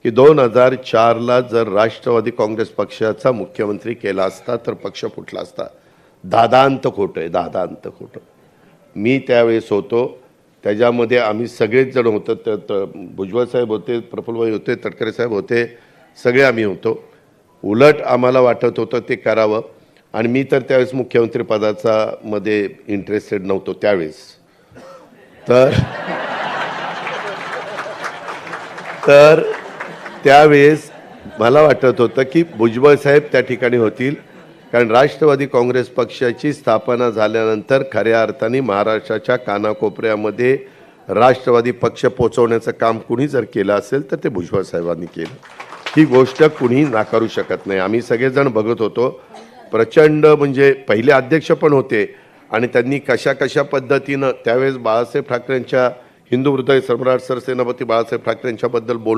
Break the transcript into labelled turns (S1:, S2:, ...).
S1: की 2004ला जर राष्ट्रवादी काँग्रेस पक्षाचा मुख्यमंत्री केला असता तर पक्ष फुटला असता. दादांत खोटं आहे, दादांत खोटं. मी त्यावेळेस होतो, त्याच्यामध्ये आम्ही सगळेच जण होतो. त्यात भुजबळ साहेब होते, प्रफुल्लभाई होते, तटकरे साहेब होते, सगळे आम्ही होतो. उलट आम्हाला वाटत होतं ते करावं आणि मी तर त्यावेळेस मुख्यमंत्री पदाचा मध्ये इंटरेस्टेड नव्हतो त्यावेळेस. तर त्यावेळेस मला वाटत होतं की भुजबळ साहेब त्या ठिकाणी होतील, कारण राष्ट्रवादी काँग्रेस पक्षाची स्थापना झाल्यानंतर खऱ्या अर्थाने महाराष्ट्राच्या कानाकोपऱ्यामध्ये राष्ट्रवादी पक्ष पोचवण्याचं काम कुणी जर केलं असेल तर ते भुजबळ साहेबांनी केलं. ही गोष्ट कुणी नाकारू शकत नाही. आम्ही सगळेजण बघत होतो. प्रचंड म्हणजे पहिले अध्यक्ष पण होते आणि त्यांनी कशा कशा पद्धतीनं त्यावेळेस बाळासाहेब ठाकरेंच्या हिंदू हृदय सम्राट सरसेनापती बाळासाहेब ठाकरेंच्याबद्दल